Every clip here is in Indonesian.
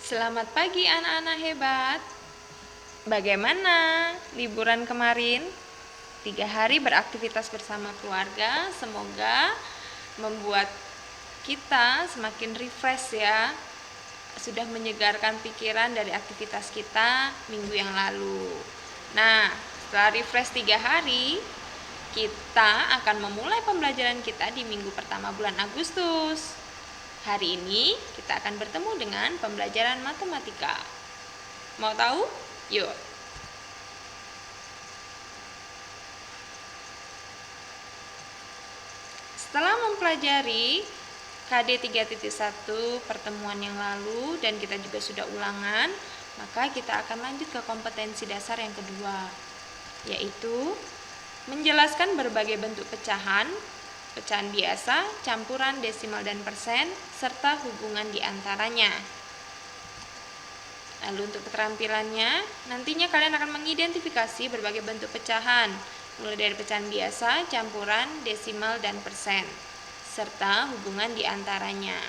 Selamat pagi anak-anak hebat. Bagaimana liburan kemarin? 3 hari beraktivitas bersama keluarga. Semoga membuat kita semakin refresh ya. Sudah menyegarkan pikiran dari aktivitas kita minggu yang lalu. Nah, setelah refresh 3 hari, kita akan memulai pembelajaran kita di minggu pertama bulan Agustus. Hari ini kita akan bertemu dengan pembelajaran matematika. Mau tahu? Yuk. Setelah mempelajari KD 3.1 pertemuan yang lalu dan kita juga sudah ulangan, maka kita akan lanjut ke kompetensi dasar yang kedua, yaitu menjelaskan berbagai bentuk pecahan, pecahan biasa, campuran, desimal, dan persen, serta hubungan di antaranya. Lalu untuk keterampilannya, nantinya kalian akan mengidentifikasi berbagai bentuk pecahan, mulai dari pecahan biasa, campuran, desimal, dan persen, serta hubungan di antaranya.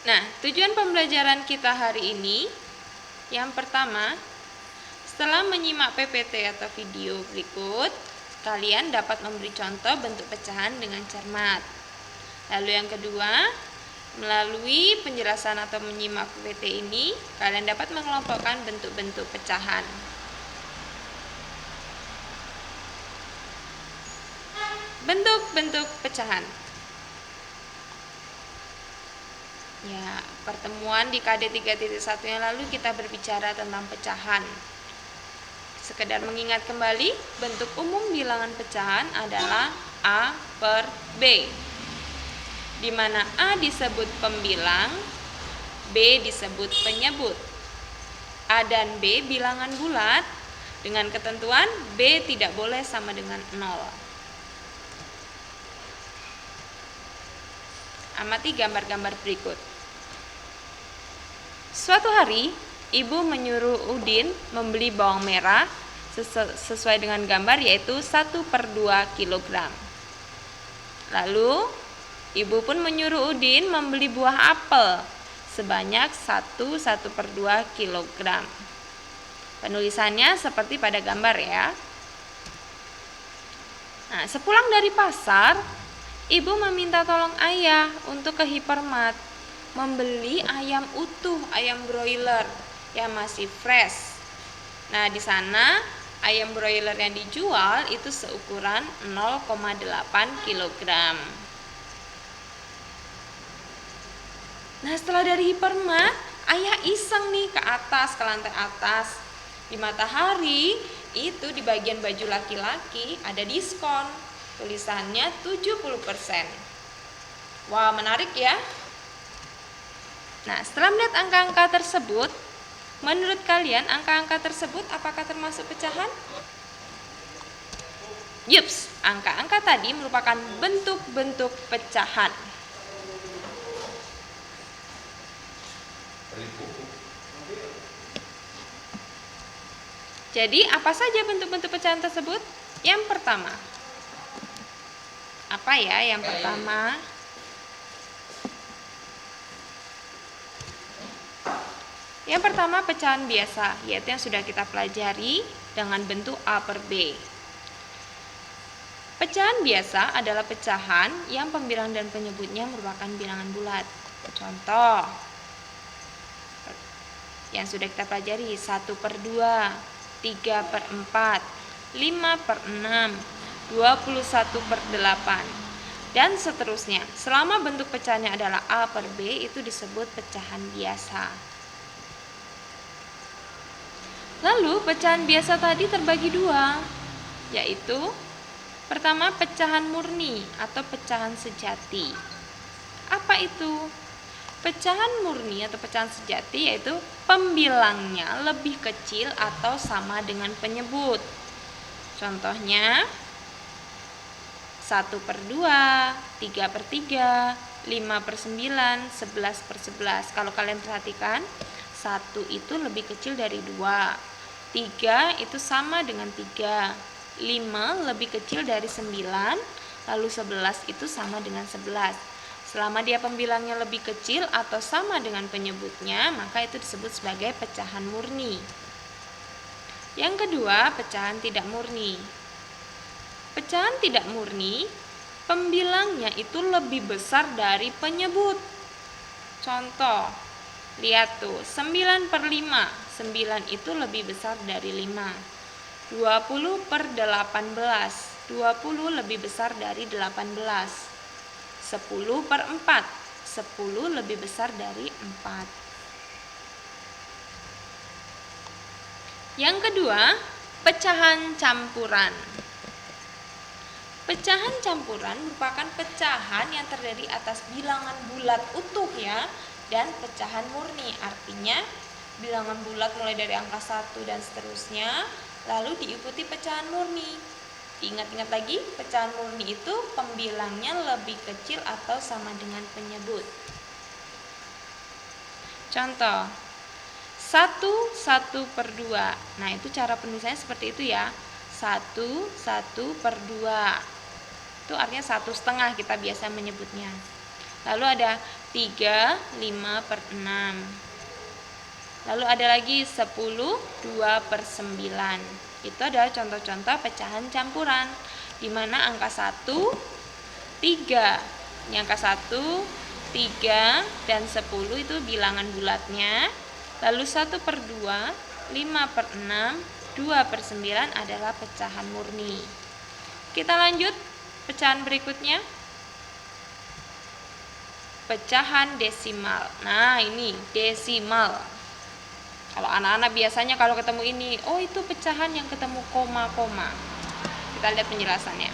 Nah, tujuan pembelajaran kita hari ini, yang pertama, setelah menyimak PPT atau video berikut, kalian dapat memberi contoh bentuk pecahan dengan cermat. Lalu yang kedua, melalui penjelasan atau menyimak PPT ini, kalian dapat mengelompokkan bentuk-bentuk pecahan. Bentuk-bentuk pecahan. Ya, pertemuan di KD 3.1 yang lalu kita berbicara tentang pecahan. Sekedar mengingat kembali, bentuk umum bilangan pecahan adalah A per B, di mana A disebut pembilang, B disebut penyebut. A dan B bilangan bulat dengan ketentuan B tidak boleh sama dengan 0. Amati gambar-gambar berikut. Suatu hari, ibu menyuruh Udin membeli bawang merah sesuai dengan gambar, yaitu 1/2 kg. Lalu, ibu pun menyuruh Udin membeli buah apel sebanyak 1/2 kg. Penulisannya seperti pada gambar ya. Nah, sepulang dari pasar, ibu meminta tolong ayah untuk ke Hypermart membeli ayam utuh, ayam broiler yang masih fresh. Nah, di sana ayam broiler yang dijual itu seukuran 0,8 kg. Nah, setelah dari Hypermart, ayah iseng nih ke atas, ke lantai atas. Di Matahari, itu di bagian baju laki-laki ada diskon. Tulisannya 70%. Wah, menarik ya. Nah, setelah melihat angka-angka tersebut, menurut kalian angka-angka tersebut apakah termasuk pecahan? Yups, angka-angka tadi merupakan bentuk-bentuk pecahan. Jadi, apa saja bentuk-bentuk pecahan tersebut? Yang pertama, apa ya yang pertama? Yang pertama pecahan biasa, yaitu yang sudah kita pelajari dengan bentuk A per B. Pecahan biasa adalah pecahan yang pembilang dan penyebutnya merupakan bilangan bulat. Contoh yang sudah kita pelajari, 1/2, 3/4, 5/6, 21/8, dan seterusnya. Selama bentuk pecahannya adalah A per B, itu disebut pecahan biasa. Lalu pecahan biasa tadi terbagi dua, yaitu pertama pecahan murni atau pecahan sejati. Apa itu? Pecahan murni atau pecahan sejati yaitu pembilangnya lebih kecil atau sama dengan penyebut. Contohnya 1/2, 3/3, 5/9, 11/11. Kalau kalian perhatikan, 1 itu lebih kecil dari 2. 3 itu sama dengan 3, 5 lebih kecil dari 9, lalu 11 itu sama dengan 11. Selama dia pembilangnya lebih kecil atau sama dengan penyebutnya, maka itu disebut sebagai pecahan murni. Yang kedua, pecahan tidak murni. Pecahan tidak murni, pembilangnya itu lebih besar dari penyebut. Contoh, lihat tuh, 9/5. 9 itu lebih besar dari 5. 20/18. 20 lebih besar dari 18. 10/4. 10 lebih besar dari 4. Yang kedua, pecahan campuran. Pecahan campuran merupakan pecahan yang terdiri atas bilangan bulat utuh ya, dan pecahan murni. Artinya bilangan bulat mulai dari angka 1 dan seterusnya, lalu diikuti pecahan murni. Diingat-ingat lagi, pecahan murni itu pembilangnya lebih kecil atau sama dengan penyebut. Contoh, 1/2. Nah, itu cara penulisannya seperti itu ya. 1/2. Itu artinya 1/2 kita biasa menyebutnya. Lalu ada 3/5/6. Lalu ada lagi 10/2/9. Itu adalah contoh-contoh pecahan campuran, di mana angka 1, 3. Ini angka 1, 3, dan 10 itu bilangan bulatnya. Lalu 1/2, 5/6, 2/9 adalah pecahan murni. Kita lanjut pecahan berikutnya. Pecahan desimal. Nah, ini desimal. Kalau anak-anak biasanya kalau ketemu ini, oh itu pecahan yang ketemu koma-koma. Kita lihat penjelasannya.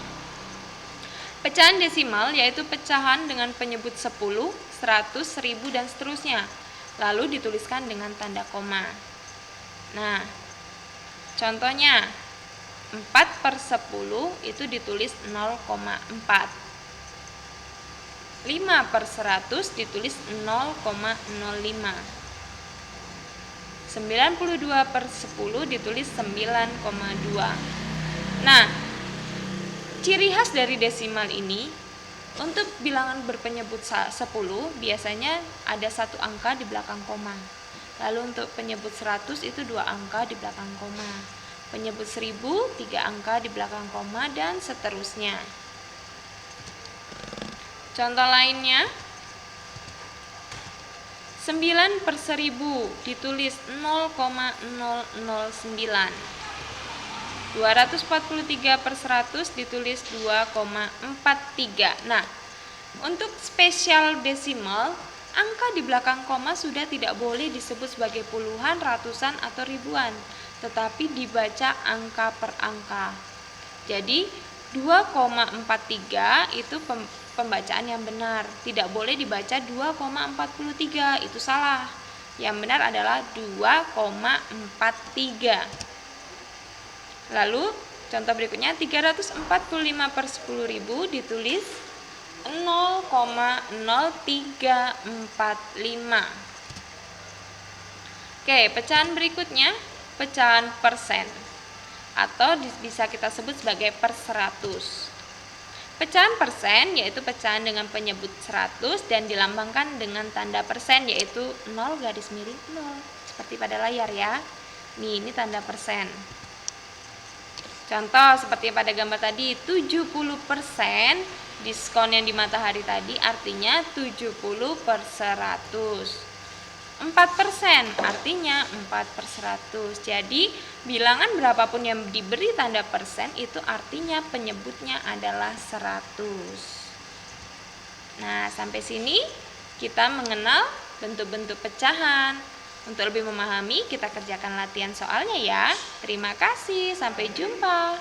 Pecahan desimal yaitu pecahan dengan penyebut 10, 100, 1000, dan seterusnya. Lalu dituliskan dengan tanda koma. Nah, contohnya 4/10 itu ditulis 0,4. 5/100 ditulis 0,05. 92/10 ditulis 9,2. Nah, ciri khas dari desimal ini, untuk bilangan berpenyebut 10 biasanya ada 1 angka di belakang koma. Lalu untuk penyebut 100 itu 2 angka di belakang koma. Penyebut 1000 3 angka di belakang koma, dan seterusnya. Contoh lainnya, 9/1000 ditulis 0,009. 243/100 ditulis 2,43. Nah, untuk spesial desimal, angka di belakang koma sudah tidak boleh disebut sebagai puluhan, ratusan, atau ribuan, tetapi dibaca angka per angka. Jadi 2,43 itu pembacaan yang benar. Tidak boleh dibaca 2,43, itu salah. Yang benar adalah 2,43. Lalu contoh berikutnya, 345/10.000 ditulis 0,0345. Oke, pecahan berikutnya pecahan persen, atau bisa kita sebut sebagai per 100. Pecahan persen yaitu pecahan dengan penyebut 100 dan dilambangkan dengan tanda persen, yaitu 0 seperti pada layar ya. Ini tanda persen. Contoh seperti pada gambar tadi, 70% diskon yang di matahari tadi artinya 70/100. 4% artinya 4/100. Jadi bilangan berapapun yang diberi tanda persen itu artinya penyebutnya adalah 100. Nah, sampai sini kita mengenal bentuk-bentuk pecahan. Untuk lebih memahami, kita kerjakan latihan soalnya ya. Terima kasih, sampai jumpa.